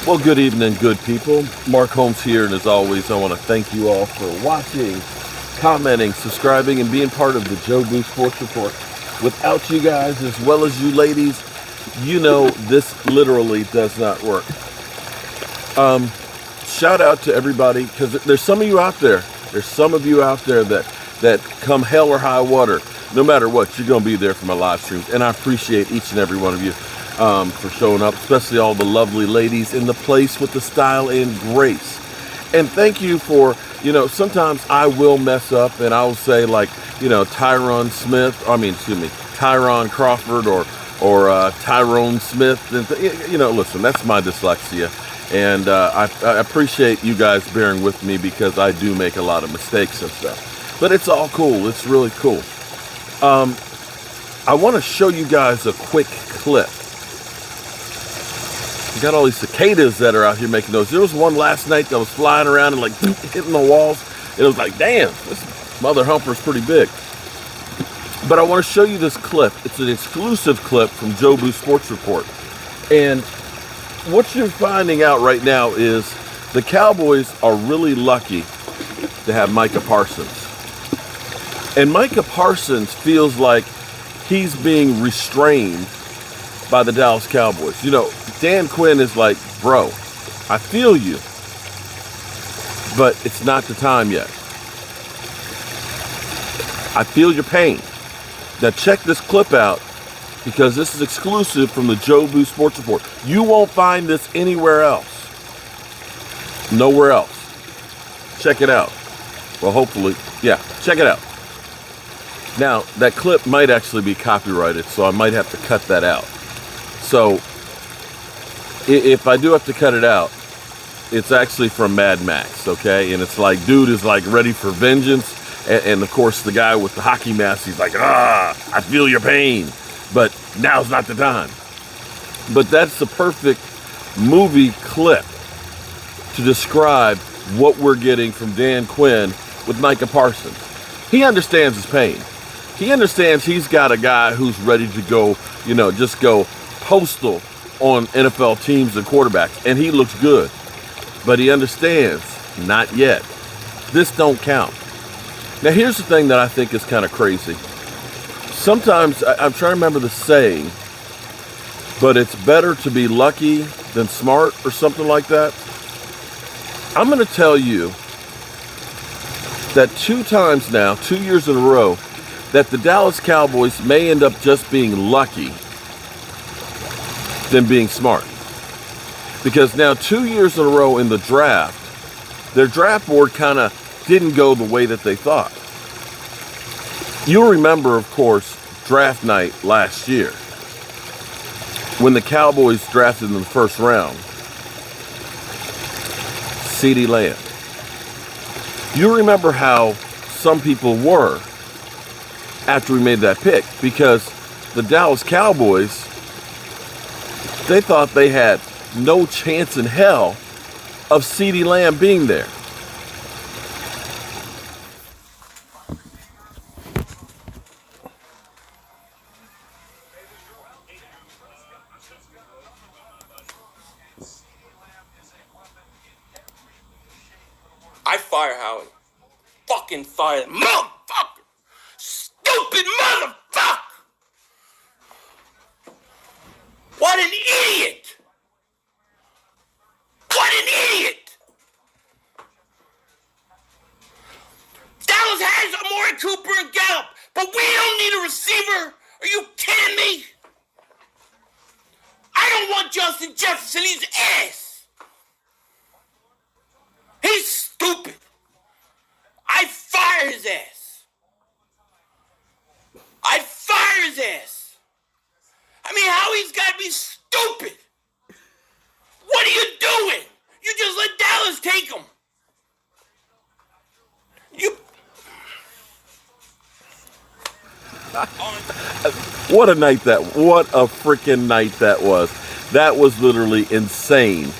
Well, good evening, good people. Mark Holmes here, and as always, I want to thank you all for watching, commenting, subscribing, and being part of the Joe Boo Sports Report. Without you guys, as well as you ladies, you know this literally does not work. Shout out to everybody, because there's some of you out there. There's some of you out there that come hell or high water, no matter what, you're going to be there for my live streams, and I appreciate each and every one of you. For showing up, especially all the lovely ladies in the place with the style and grace. And thank you for, sometimes I will mess up and I'll say Tyron Crawford or Tyrone Smith. And listen, that's my dyslexia. And I appreciate you guys bearing with me because I do make a lot of mistakes and stuff. But it's all cool. It's really cool. I want to show you guys a quick clip. You got all these cicadas that are out here making those. There was one last night that was flying around and hitting the walls. It was like, damn, this mother humper is pretty big. But I want to show you this clip. It's an exclusive clip from Joe Boo Sports Report. And what you're finding out right now is the Cowboys are really lucky to have Micah Parsons. And Micah Parsons feels like he's being restrained by the Dallas Cowboys. Dan Quinn is like, bro, I feel you, but it's not the time yet. I feel your pain. Now check this clip out because this is exclusive from the Joe Boo Sports Report. You won't find this anywhere else. Nowhere else. Check it out. Well, hopefully, yeah, check it out. Now, that clip might actually be copyrighted, so I might have to cut that out. So, if I do have to cut it out, it's actually from Mad Max, okay? And it's like, dude is like ready for vengeance. And of course, the guy with the hockey mask, he's like, I feel your pain. But now's not the time. But that's the perfect movie clip to describe what we're getting from Dan Quinn with Micah Parsons. He understands his pain. He understands he's got a guy who's ready to go, just go postal on NFL teams and quarterbacks, and he looks good. But he understands, not yet. This don't count. Now, here's the thing that I think is kind of crazy. Sometimes, I'm trying to remember the saying, but it's better to be lucky than smart or something like that. I'm going to tell you that 2 times now, 2 years in a row, that the Dallas Cowboys may end up just being lucky than being smart. Because now 2 years in a row in the draft, their draft board kind of didn't go the way that they thought. You'll remember, of course, draft night last year when the Cowboys drafted in the first round Ceedee Lamb. You remember how some people were after we made that pick, because the Dallas Cowboys, they thought they had no chance in hell of Ceedee Lamb being there. I fire Howie. Fucking fire that motherfucker. Stupid motherfucker. What an idiot. What an idiot. Dallas has Amari Cooper and Gallup, but we don't need a receiver. Are you kidding me? I don't want Justin Jefferson. He's ass. He's stupid. I fire his ass. I fire his ass. I mean, Howie's got to be stupid. What are you doing? You just let Dallas take him. What a freaking night that was. That was literally insane.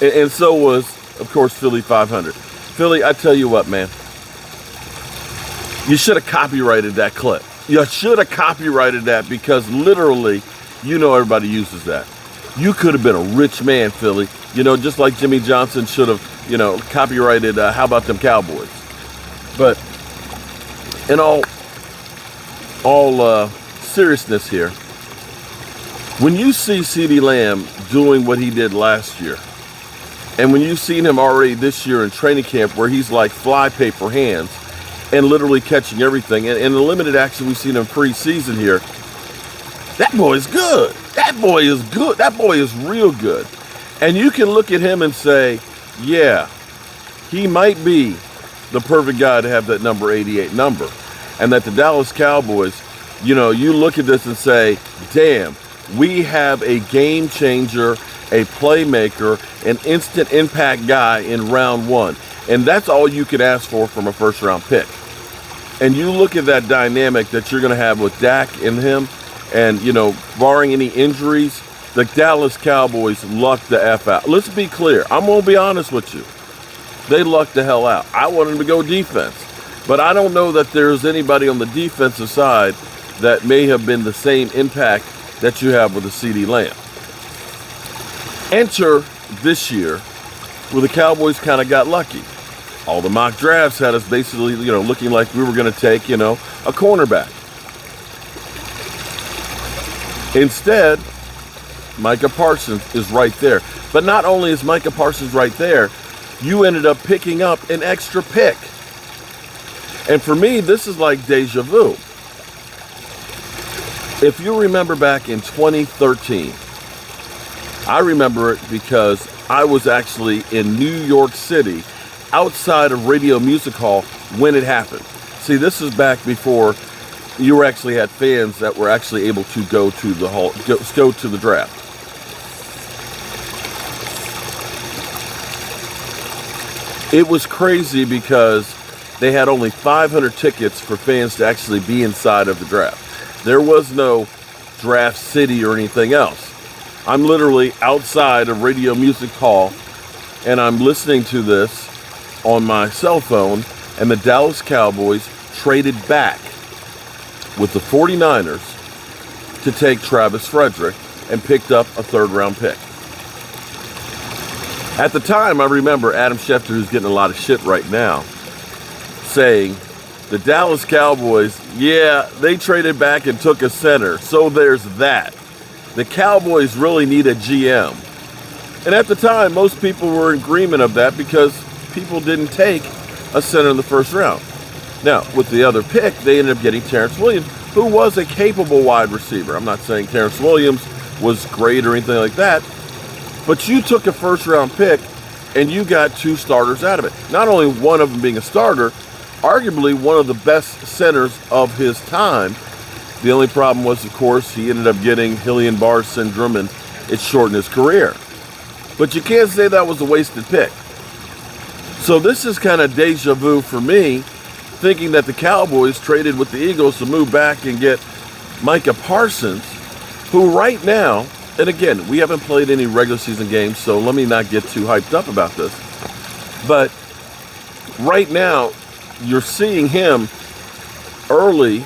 And so was, of course, Philly 500. Philly, I tell you what, man. You should have copyrighted that clip. You should have copyrighted that because literally, everybody uses that. You could have been a rich man, Philly. Just like Jimmy Johnson should have, copyrighted How About Them Cowboys. But in all seriousness here, when you see Ceedee Lamb doing what he did last year, and when you've seen him already this year in training camp where he's like flypaper hands and literally catching everything, and in the limited action we've seen him preseason here, that boy is good. That boy is good. That boy is real good. And you can look at him and say, yeah, he might be the perfect guy to have that number 88 number. And that the Dallas Cowboys, you look at this and say, damn, we have a game changer, a playmaker, an instant impact guy in round one. And that's all you could ask for from a first round pick. And you look at that dynamic that you're going to have with Dak and him, and, barring any injuries, the Dallas Cowboys lucked the F out. Let's be clear. I'm going to be honest with you. They lucked the hell out. I wanted them to go defense. But I don't know that there's anybody on the defensive side that may have been the same impact that you have with the Ceedee Lamb. Enter this year where the Cowboys kind of got lucky. All the mock drafts had us basically, looking like we were going to take, a cornerback. Instead, Micah Parsons is right there. But not only is Micah Parsons right there, you ended up picking up an extra pick. And for me, this is like deja vu. If you remember back in 2013, I remember it because I was actually in New York City outside of Radio Music Hall when it happened. See, this is back before you actually had fans that were actually able to go to the hall, go to the draft. It was crazy because they had only 500 tickets for fans to actually be inside of the draft. There was no draft city or anything else. I'm literally outside of Radio Music Hall, and I'm listening to this on my cell phone, and the Dallas Cowboys traded back with the 49ers to take Travis Frederick and picked up a third-round pick. At the time, I remember Adam Schefter, who's getting a lot of shit right now, saying, the Dallas Cowboys, yeah, they traded back and took a center, so there's that. The Cowboys really need a GM. And at the time, most people were in agreement of that because people didn't take a center in the first round. Now, with the other pick, they ended up getting Terrence Williams, who was a capable wide receiver. I'm not saying Terrence Williams was great or anything like that, but you took a first-round pick and you got two starters out of it. Not only one of them being a starter, arguably one of the best centers of his time. The only problem was, of course, he ended up getting Guillain-Barré syndrome and it shortened his career. But you can't say that was a wasted pick. So this is kind of deja vu for me, thinking that the Cowboys traded with the Eagles to move back and get Micah Parsons, who right now, and again, we haven't played any regular season games, so let me not get too hyped up about this. But right now, you're seeing him early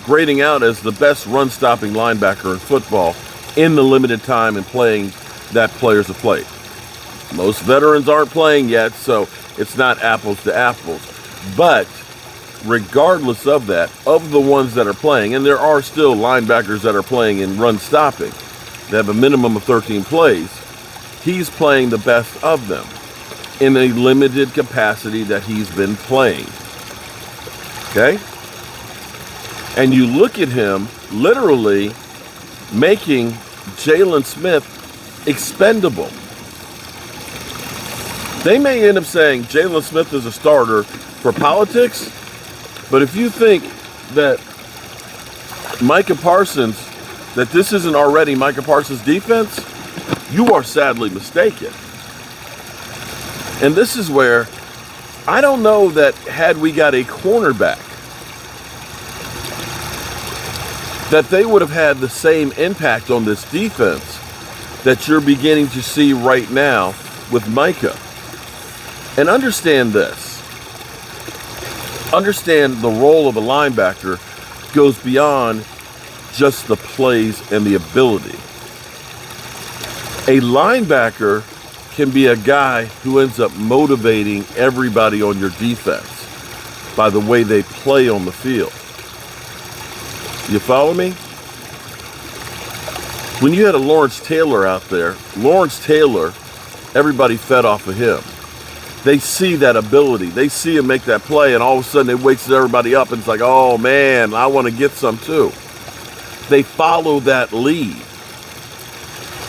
grading out as the best run-stopping linebacker in football in the limited time and playing that players have played. Most veterans aren't playing yet, so it's not apples to apples. But regardless of that, of the ones that are playing, and there are still linebackers that are playing in run-stopping, they have a minimum of 13 plays, he's playing the best of them in a limited capacity that he's been playing. Okay? And you look at him literally making Jalen Smith expendable. They may end up saying Jalen Smith is a starter for politics, but if you think that Micah Parsons, that this isn't already Micah Parsons' defense, you are sadly mistaken. And this is where I don't know that had we got a cornerback, that they would have had the same impact on this defense that you're beginning to see right now with Micah. And understand this. Understand the role of a linebacker goes beyond just the plays and the ability. A linebacker can be a guy who ends up motivating everybody on your defense by the way they play on the field. You follow me? When you had a Lawrence Taylor out there, Lawrence Taylor, everybody fed off of him. They see that ability. They see him make that play, and all of a sudden it wakes everybody up, and it's like, oh man, I want to get some too. They follow that lead.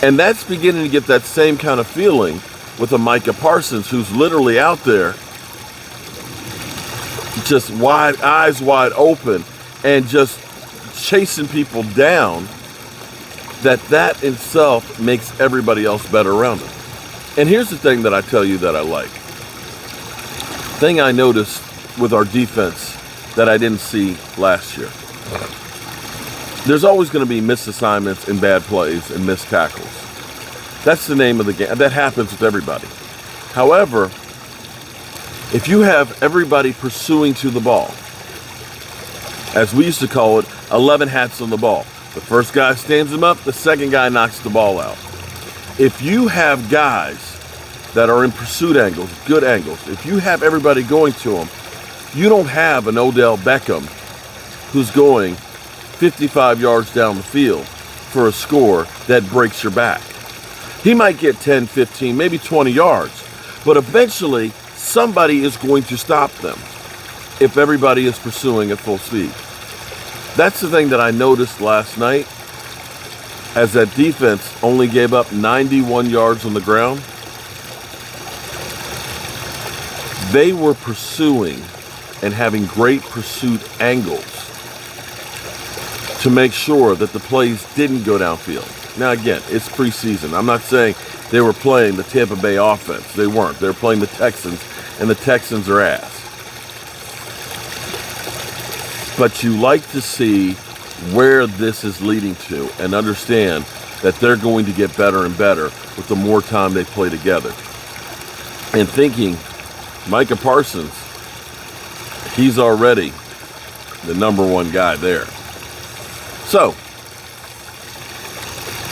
And that's beginning to get that same kind of feeling with a Micah Parsons, who's literally out there just eyes wide open and just chasing people down. That in itself makes everybody else better around him. And here's the thing that I tell you that I like. Thing I noticed with our defense that I didn't see last year. There's always going to be missed assignments and bad plays and missed tackles. That's the name of the game. That happens with everybody. However, if you have everybody pursuing to the ball, as we used to call it, 11 hats on the ball. The first guy stands him up, the second guy knocks the ball out. If you have guys that are in pursuit angles, good angles, if you have everybody going to them, you don't have an Odell Beckham who's going 55 yards down the field for a score that breaks your back. He might get 10, 15, maybe 20 yards, but eventually somebody is going to stop them if everybody is pursuing at full speed. That's the thing that I noticed last night, as that defense only gave up 91 yards on the ground. They were pursuing and having great pursuit angles to make sure that the plays didn't go downfield. Now again, it's preseason. I'm not saying they were playing the Tampa Bay offense. They weren't. They were playing the Texans, and the Texans are ass. But you like to see where this is leading to and understand that they're going to get better and better with the more time they play together. And thinking, Micah Parsons, he's already the number one guy there. So,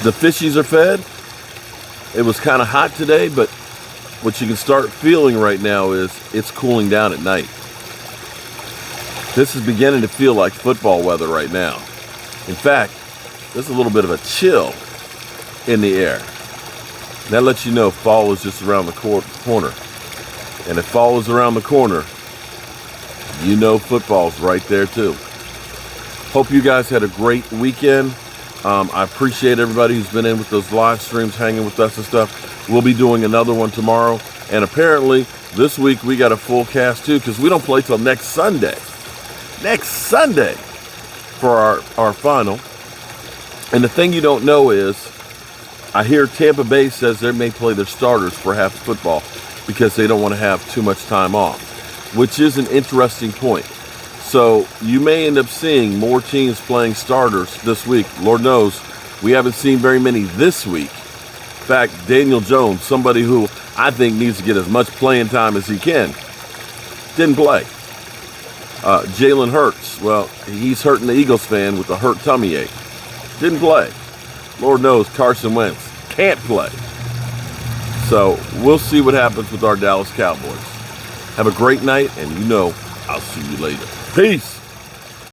the fishies are fed. It was kind of hot today, but what you can start feeling right now is it's cooling down at night. This is beginning to feel like football weather right now. In fact, there's a little bit of a chill in the air. That lets you know fall is just around the corner. And if fall is around the corner, you know football's right there too. Hope you guys had a great weekend. I appreciate everybody who's been in with those live streams, hanging with us and stuff. We'll be doing another one tomorrow. And apparently, this week we got a full cast too, because we don't play till next Sunday. Next Sunday for our final. And the thing you don't know is, I hear Tampa Bay says they may play their starters for half football because they don't want to have too much time off, which is an interesting point. So you may end up seeing more teams playing starters this week. Lord knows, we haven't seen very many this week. In fact, Daniel Jones, somebody who I think needs to get as much playing time as he can, didn't play. Jalen Hurts, well, he's hurting the Eagles fan with a hurt tummy ache. Didn't play. Lord knows Carson Wentz can't play. So we'll see what happens with our Dallas Cowboys. Have a great night, and you know I'll see you later. Peace.